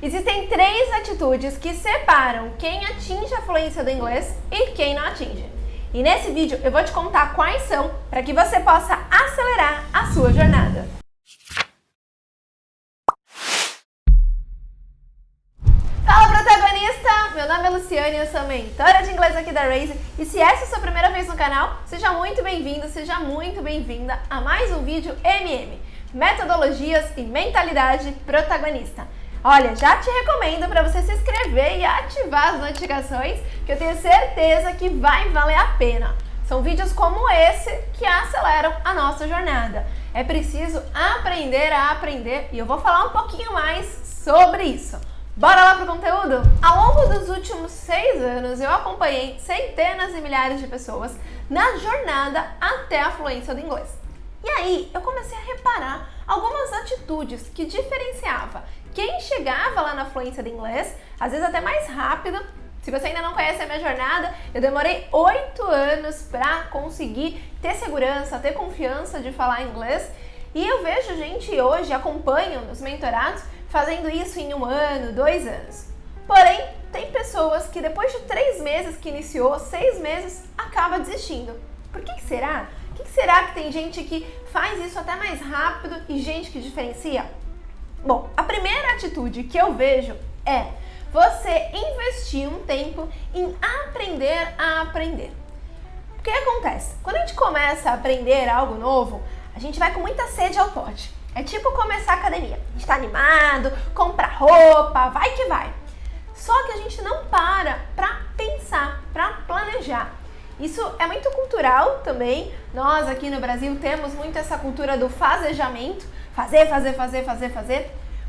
Existem 3 atitudes que separam quem atinge a fluência do inglês e quem não atinge. E nesse vídeo eu vou te contar quais são para que você possa acelerar a sua jornada. Fala, protagonista! Meu nome é Luciane, eu sou mentora de inglês aqui da Raise. E se essa é a sua primeira vez no canal, seja muito bem-vindo, seja muito bem-vinda a mais um vídeo MM, Metodologias e Mentalidade Protagonista. Olha, já te recomendo para você se inscrever e ativar as notificações, que eu tenho certeza que vai valer a pena. São vídeos como esse que aceleram a nossa jornada. É preciso aprender a aprender e eu vou falar um pouquinho mais sobre isso. Bora lá pro conteúdo? Ao longo dos últimos 6 anos, eu acompanhei centenas e milhares de pessoas na jornada até a fluência do inglês. E aí, eu comecei a reparar algumas atitudes que diferenciava quem chegava lá na fluência do inglês, às vezes até mais rápido. Se você ainda não conhece a minha jornada, eu demorei 8 anos para conseguir ter segurança, ter confiança de falar inglês. E eu vejo gente hoje, acompanho nos mentorados, fazendo isso em 1 ano, 2 anos. Porém, tem pessoas que depois de 3 meses que iniciou, 6 meses, acaba desistindo. Por que será? Por que será que tem gente que faz isso até mais rápido e gente que diferencia? Bom, a primeira atitude que eu vejo é você investir um tempo em aprender a aprender. O que acontece? Quando a gente começa a aprender algo novo, a gente vai com muita sede ao pote. É tipo começar a academia. A gente tá animado, compra roupa, vai que vai. Só que a gente não para pensar, para planejar. Isso é muito cultural também. Nós aqui no Brasil temos muito essa cultura do fazejamento. Fazer.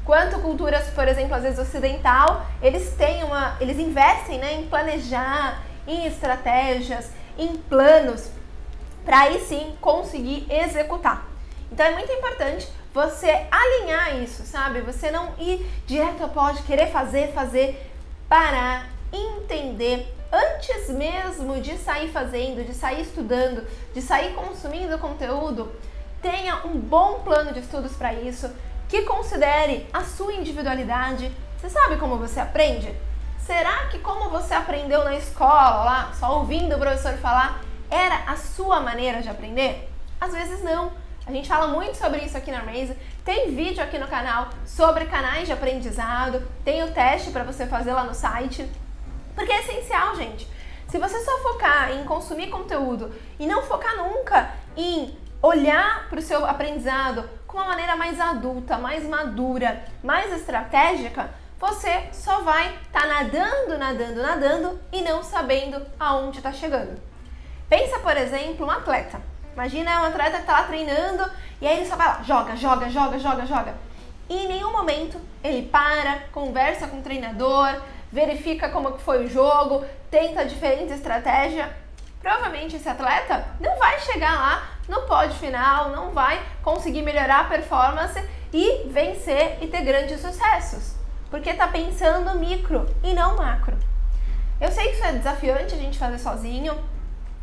Quanto culturas, por exemplo, às vezes ocidental, eles investem, em planejar, em estratégias, em planos, para aí sim conseguir executar. Então é muito importante você alinhar isso, sabe? Você não ir direto ao pote, querer fazer, parar, entender, antes mesmo de sair fazendo, de sair estudando, de sair consumindo conteúdo, tenha um bom plano de estudos para isso, que considere a sua individualidade. Você sabe como você aprende? Será que como você aprendeu na escola, lá, só ouvindo o professor falar, era a sua maneira de aprender? Às vezes não. A gente fala muito sobre isso aqui na Raise, tem vídeo aqui no canal sobre canais de aprendizado, tem o teste para você fazer lá no site, porque é essencial, gente. Se você só focar em consumir conteúdo e não focar nunca em olhar para o seu aprendizado com uma maneira mais adulta, mais madura, mais estratégica, você só vai estar nadando e não sabendo aonde está chegando. Pensa, por exemplo, um atleta. Imagina um atleta que está lá treinando e aí ele só vai lá, joga. E em nenhum momento ele para, conversa com o treinador, verifica como que foi o jogo, tenta diferentes estratégias. Provavelmente esse atleta não vai chegar lá no pódio final, não vai conseguir melhorar a performance e vencer e ter grandes sucessos, porque está pensando micro e não macro. Eu sei que isso é desafiante a gente fazer sozinho,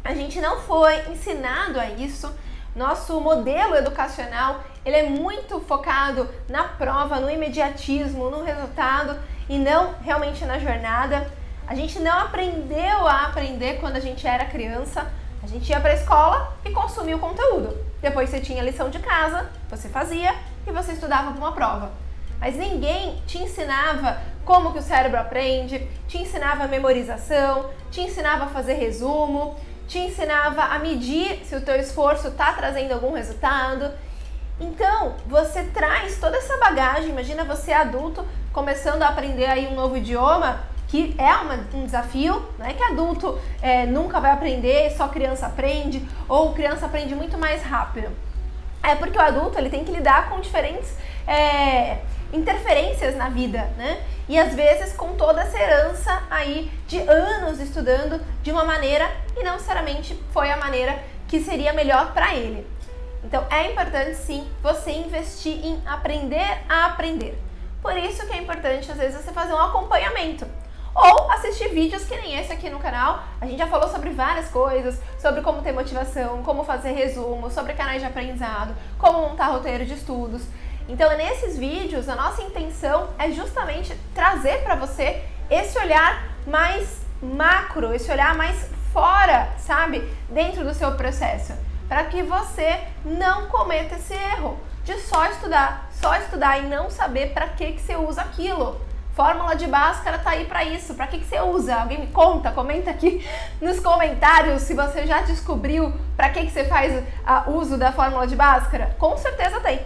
a gente não foi ensinado a isso. Nosso modelo educacional, ele é muito focado na prova, no imediatismo, no resultado e não realmente na jornada. A gente não aprendeu a aprender quando a gente era criança. A gente ia para a escola e consumia o conteúdo. Depois você tinha lição de casa, você fazia e você estudava para uma prova. Mas ninguém te ensinava como que o cérebro aprende, te ensinava a memorização, te ensinava a fazer resumo, te ensinava a medir se o teu esforço está trazendo algum resultado. Então, você traz toda essa bagagem. Imagina você adulto começando a aprender aí um novo idioma, que é um desafio. Não é que adulto nunca vai aprender, só criança aprende, ou criança aprende muito mais rápido. É porque o adulto ele tem que lidar com diferentes interferências na vida, né? E às vezes com toda essa herança aí de anos estudando de uma maneira e não necessariamente foi a maneira que seria melhor para ele. Então é importante sim você investir em aprender a aprender. Por isso que é importante às vezes você fazer um acompanhamento. Ou assistir vídeos que nem esse aqui no canal. A gente já falou sobre várias coisas, sobre como ter motivação, como fazer resumo, sobre canais de aprendizado, como montar roteiro de estudos. Então, nesses vídeos, a nossa intenção é justamente trazer para você esse olhar mais macro, esse olhar mais fora, sabe? Dentro do seu processo, para que você não cometa esse erro de só estudar e não saber para que você usa aquilo. Fórmula de Bhaskara tá aí para isso. Para que você usa? Alguém me conta? Comenta aqui nos comentários se você já descobriu para que você faz uso da fórmula de Bhaskara. Com certeza tem.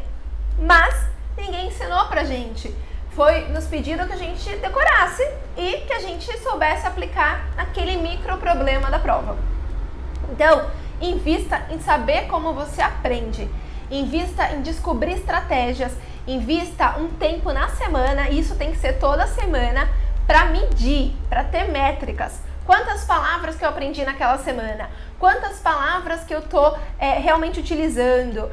Mas ninguém ensinou pra gente. Foi nos pedido que a gente decorasse e que a gente soubesse aplicar aquele micro problema da prova. Então, invista em saber como você aprende. Invista em descobrir estratégias. Invista um tempo na semana, e isso tem que ser toda semana, para medir, para ter métricas. Quantas palavras que eu aprendi naquela semana? Quantas palavras que eu estou realmente utilizando?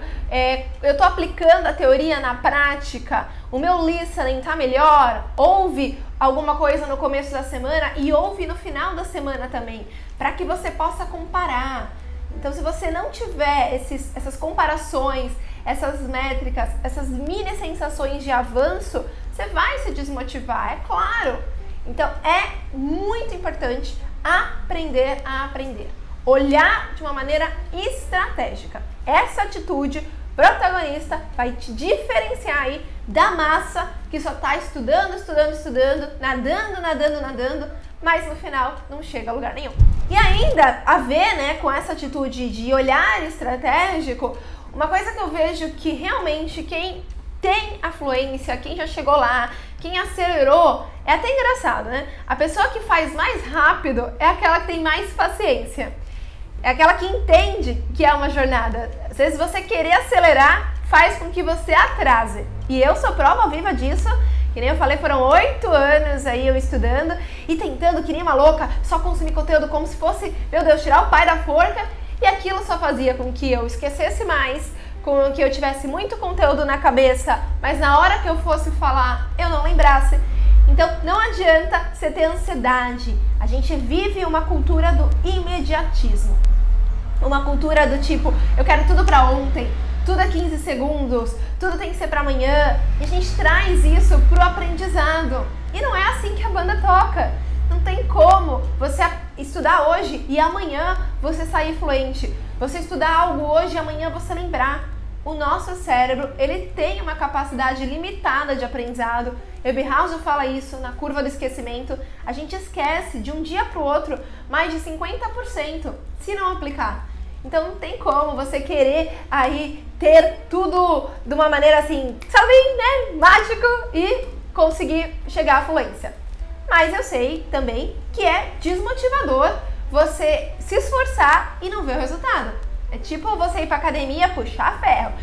Eu estou aplicando a teoria na prática? O meu listening está melhor? Ouve alguma coisa no começo da semana e ouve no final da semana também, para que você possa comparar. Então, se você não tiver essas comparações, essas métricas, essas mini sensações de avanço, você vai se desmotivar, é claro. Então, é muito importante aprender a aprender. Olhar de uma maneira estratégica. Essa atitude protagonista vai te diferenciar aí da massa que só está estudando, nadando, mas no final não chega a lugar nenhum. E ainda a ver, né, com essa atitude de olhar estratégico, uma coisa que eu vejo que realmente quem tem a fluência, quem já chegou lá, quem acelerou, é até engraçado, né? A pessoa que faz mais rápido é aquela que tem mais paciência. É aquela que entende que é uma jornada. Às vezes você querer acelerar faz com que você atrase. E eu sou prova viva disso. Que nem eu falei, foram 8 anos aí eu estudando e tentando, que nem uma louca, só consumir conteúdo como se fosse, meu Deus, tirar o pai da forca. E aquilo só fazia com que eu esquecesse mais, com que eu tivesse muito conteúdo na cabeça, mas na hora que eu fosse falar, eu não lembrasse. Então, não adianta você ter ansiedade. A gente vive uma cultura do imediatismo. Uma cultura do tipo, eu quero tudo pra ontem, tudo a 15 segundos, tudo tem que ser pra amanhã. E a gente traz isso pro aprendizado. E não é assim que a banda toca. Não tem como você estudar hoje e amanhã você sair fluente. Você estudar algo hoje e amanhã você lembrar. O nosso cérebro, ele tem uma capacidade limitada de aprendizado. Ebbinghaus fala isso na curva do esquecimento. A gente esquece de um dia para o outro mais de 50% se não aplicar. Então não tem como você querer aí ter tudo de uma maneira assim, sabe, né, mágico e conseguir chegar à fluência. Mas eu sei também que é desmotivador você se esforçar e não ver o resultado. É tipo você ir pra academia, puxar ferro,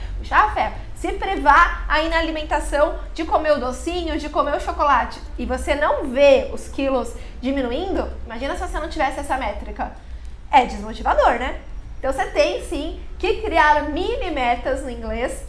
se privar aí na alimentação de comer o docinho, de comer o chocolate, e você não vê os quilos diminuindo. Imagina se você não tivesse essa métrica. É desmotivador, né? Então você tem sim que criar mini metas no inglês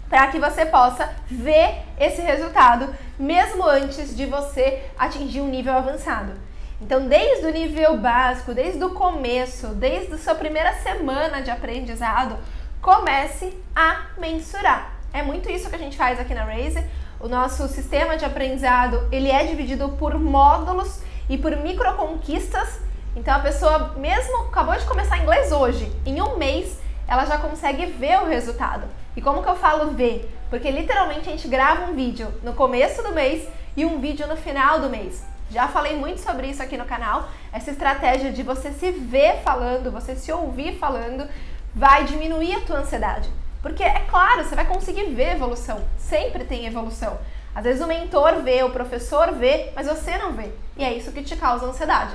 para que você possa ver esse resultado mesmo antes de você atingir um nível avançado. Então, desde o nível básico, desde o começo, desde a sua primeira semana de aprendizado, comece a mensurar. É muito isso que a gente faz aqui na Raise. O nosso sistema de aprendizado, ele é dividido por módulos e por microconquistas. Então, a pessoa mesmo acabou de começar inglês hoje, em um mês, ela já consegue ver o resultado. E como que eu falo ver? Porque literalmente a gente grava um vídeo no começo do mês e um vídeo no final do mês. Já falei muito sobre isso aqui no canal. Essa estratégia de você se ver falando, você se ouvir falando, vai diminuir a tua ansiedade. Porque é claro, você vai conseguir ver evolução. Sempre tem evolução. Às vezes o mentor vê, o professor vê, mas você não vê. E é isso que te causa ansiedade.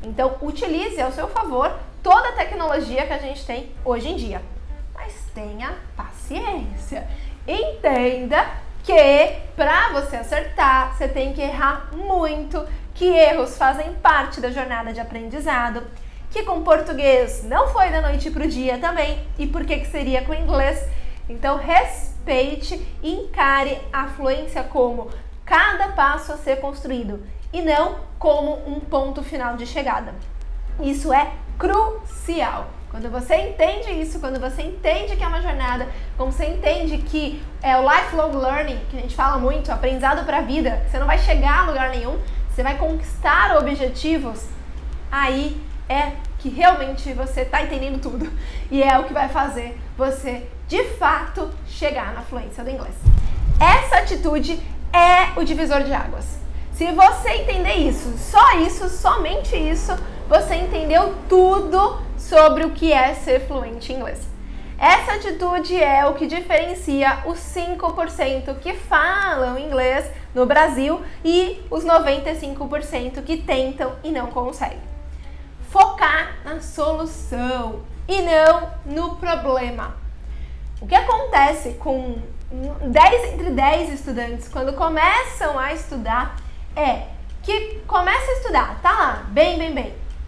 Então, utilize ao seu favor toda a tecnologia que a gente tem hoje em dia. Mas tenha paciência. Entenda que para você acertar, você tem que errar muito, que erros fazem parte da jornada de aprendizado, que com português não foi da noite para o dia também, e por que seria com inglês? Então, respeite e encare a fluência como cada passo a ser construído e não como um ponto final de chegada. Isso é crucial. Quando você entende isso, quando você entende que é uma jornada, quando você entende que é o lifelong learning, que a gente fala muito, aprendizado para a vida, você não vai chegar a lugar nenhum, você vai conquistar objetivos, aí é que realmente você está entendendo tudo e é o que vai fazer você, de fato, chegar na fluência do inglês. Essa atitude é o divisor de águas. Se você entender isso, somente isso, você entendeu tudo sobre o que é ser fluente em inglês. Essa atitude é o que diferencia os 5% que falam inglês no Brasil e os 95% que tentam e não conseguem. Focar na solução e não no problema. O que acontece com 10 entre 10 estudantes quando começam a estudar é que começa a estudar, tá lá, bem.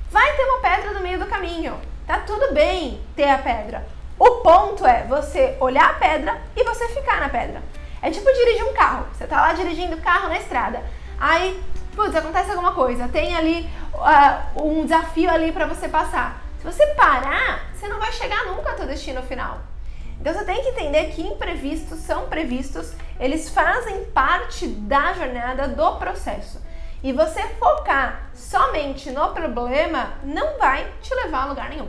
Vai ter uma pedra no meio do caminho, tá tudo bem ter a pedra. O ponto é você olhar a pedra e você ficar na pedra. É tipo dirigir um carro, você tá lá dirigindo o carro na estrada, aí, acontece alguma coisa, tem ali um desafio ali pra você passar. Se você parar, você não vai chegar nunca ao seu destino final. Então você tem que entender que imprevistos são previstos, eles fazem parte da jornada, do processo. E você focar somente no problema não vai te levar a lugar nenhum.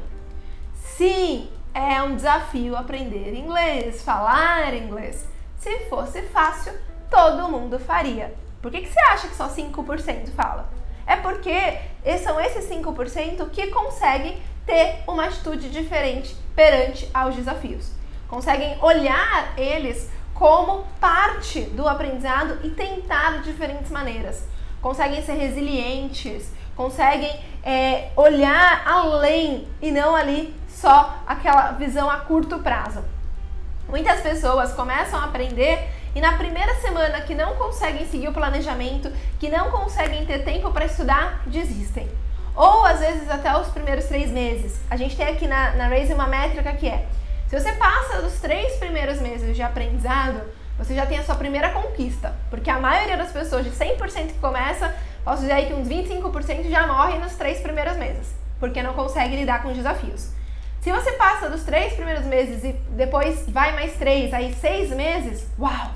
Sim, é um desafio aprender inglês, falar inglês. Se fosse fácil, todo mundo faria. Por que você acha que só 5% fala? É porque são esses 5% que conseguem ter uma atitude diferente perante aos desafios. Conseguem olhar eles como parte do aprendizado e tentar de diferentes maneiras. Conseguem ser resilientes, conseguem olhar além e não ali só aquela visão a curto prazo. Muitas pessoas começam a aprender e na primeira semana que não conseguem seguir o planejamento, que não conseguem ter tempo para estudar, desistem. Ou às vezes até os primeiros 3 meses. A gente tem aqui na Raise uma métrica que é: se você passa dos 3 primeiros meses de aprendizado, você já tem a sua primeira conquista. Porque a maioria das pessoas, de 100% que começa, posso dizer aí que uns 25% já morrem nos 3 primeiros meses, porque não consegue lidar com os desafios. Se você passa dos 3 primeiros meses e depois vai mais 3, aí 6 meses, uau,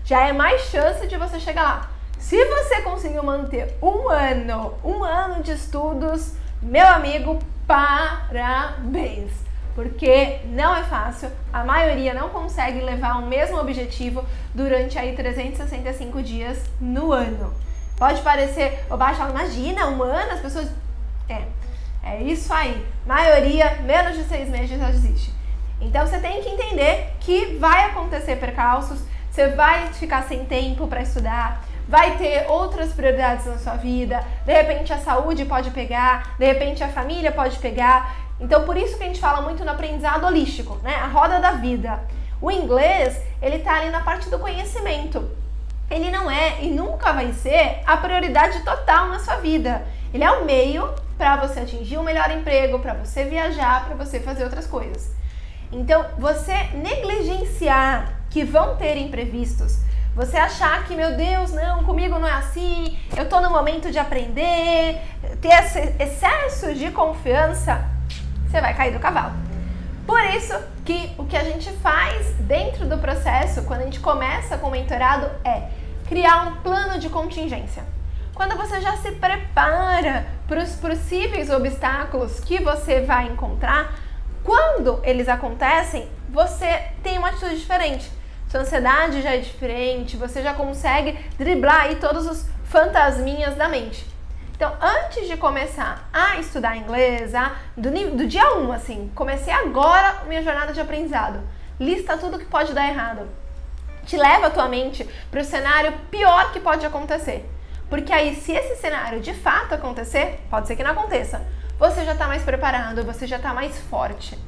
já é mais chance de você chegar lá. Se você conseguiu manter um ano de estudos, meu amigo, parabéns! Porque não é fácil, a maioria não consegue levar o mesmo objetivo durante aí 365 dias no ano. Pode parecer baixo, imagina, um ano, as pessoas... É isso aí, maioria, menos de 6 meses já desiste. Então você tem que entender que vai acontecer percalços, você vai ficar sem tempo para estudar, vai ter outras prioridades na sua vida, de repente a saúde pode pegar, de repente a família pode pegar. Então, por isso que a gente fala muito no aprendizado holístico, né? A roda da vida. O inglês, ele tá ali na parte do conhecimento. Ele não é e nunca vai ser a prioridade total na sua vida. Ele é o meio para você atingir um melhor emprego, para você viajar, para você fazer outras coisas. Então, você negligenciar que vão ter imprevistos, você achar que, meu Deus, não, comigo não é assim, eu tô no momento de aprender, ter esse excesso de confiança, você vai cair do cavalo. Por isso que o que a gente faz dentro do processo, quando a gente começa com o mentorado, é criar um plano de contingência. Quando você já se prepara para os possíveis obstáculos que você vai encontrar, quando eles acontecem, você tem uma atitude diferente. Sua ansiedade já é diferente, você já consegue driblar aí todos os fantasminhas da mente. Então, antes de começar a estudar inglês, do dia 1, assim, comecei agora a minha jornada de aprendizado, lista tudo que pode dar errado. Te leva a tua mente para o cenário pior que pode acontecer. Porque aí, se esse cenário de fato acontecer, pode ser que não aconteça, você já está mais preparado, você já está mais forte.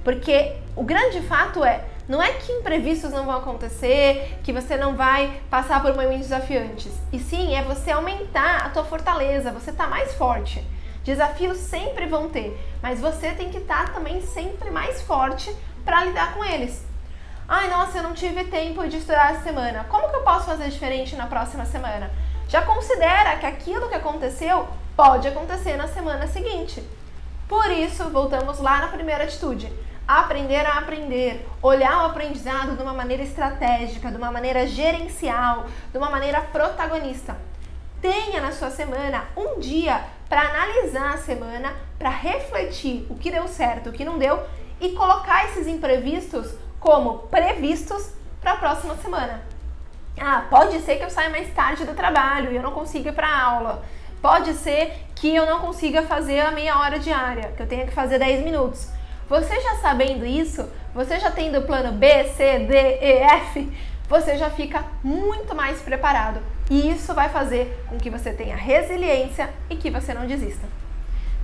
Porque o grande fato não é que imprevistos não vão acontecer, que você não vai passar por momentos desafiantes. E sim, é você aumentar a tua fortaleza, você tá mais forte. Desafios sempre vão ter, mas você tem que estar também sempre mais forte para lidar com eles. Ai, nossa, eu não tive tempo de estudar essa semana. Como que eu posso fazer diferente na próxima semana? Já considera que aquilo que aconteceu pode acontecer na semana seguinte. Por isso, voltamos lá na primeira atitude. Aprender a aprender, olhar o aprendizado de uma maneira estratégica, de uma maneira gerencial, de uma maneira protagonista. Tenha na sua semana um dia para analisar a semana, para refletir o que deu certo, o que não deu e colocar esses imprevistos como previstos para a próxima semana. Ah, pode ser que eu saia mais tarde do trabalho e eu não consiga ir para a aula. Pode ser que eu não consiga fazer a meia hora diária, que eu tenha que fazer 10 minutos. Você já sabendo isso, você já tendo o plano B, C, D, E, F, você já fica muito mais preparado. E isso vai fazer com que você tenha resiliência e que você não desista.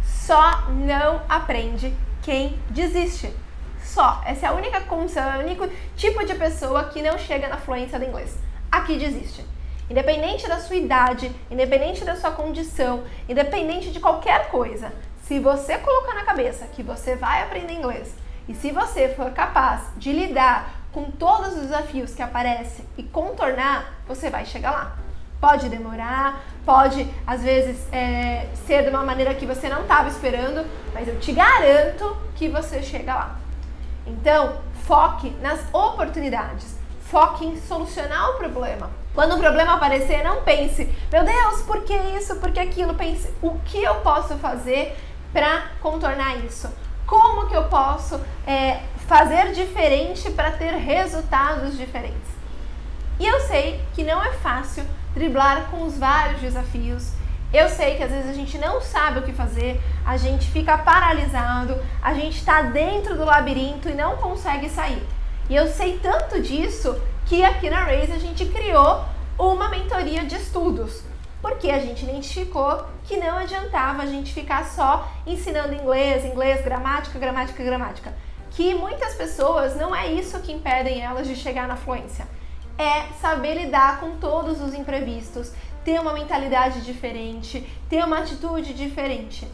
Só não aprende quem desiste. Só. Essa é a única condição, é o único tipo de pessoa que não chega na fluência do inglês. Aqui desiste. Independente da sua idade, independente da sua condição, independente de qualquer coisa, se você colocar na cabeça que você vai aprender inglês e se você for capaz de lidar com todos os desafios que aparecem e contornar, você vai chegar lá. Pode demorar, pode às vezes ser de uma maneira que você não estava esperando, mas eu te garanto que você chega lá. Então, foque nas oportunidades, foque em solucionar o problema. Quando o problema aparecer, não pense, meu Deus, por que isso, por que aquilo? Pense, o que eu posso fazer para contornar isso? Como que eu posso fazer diferente para ter resultados diferentes? E eu sei que não é fácil driblar com os vários desafios. Eu sei que às vezes a gente não sabe o que fazer, a gente fica paralisado, a gente está dentro do labirinto e não consegue sair. E eu sei tanto disso que aqui na Raise a gente criou uma mentoria de estudos, porque a gente identificou que não adiantava a gente ficar só ensinando inglês, gramática, que muitas pessoas não é isso que impedem elas de chegar na fluência, é saber lidar com todos os imprevistos, ter uma mentalidade diferente, ter uma atitude diferente.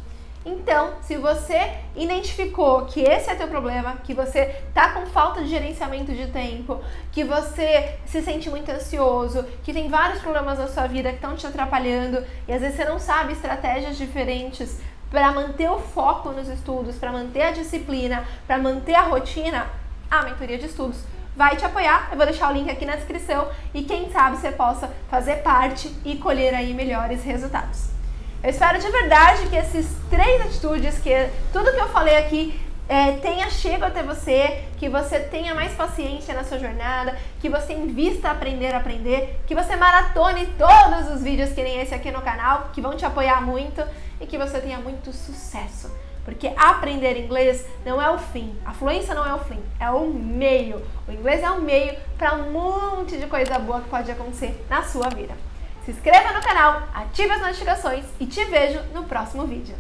Então, se você identificou que esse é teu problema, que você tá com falta de gerenciamento de tempo, que você se sente muito ansioso, que tem vários problemas na sua vida que estão te atrapalhando e às vezes você não sabe estratégias diferentes para manter o foco nos estudos, para manter a disciplina, para manter a rotina, a mentoria de estudos vai te apoiar. Eu vou deixar o link aqui na descrição e quem sabe você possa fazer parte e colher aí melhores resultados. Eu espero de verdade que esses 3 atitudes, que tudo que eu falei aqui tenha chego até você, que você tenha mais paciência na sua jornada, que você invista a aprender, que você maratone todos os vídeos que nem esse aqui no canal, que vão te apoiar muito e que você tenha muito sucesso. Porque aprender inglês não é o fim, a fluência não é o fim, é o meio. O inglês é o meio para um monte de coisa boa que pode acontecer na sua vida. Se inscreva no canal, ative as notificações e te vejo no próximo vídeo.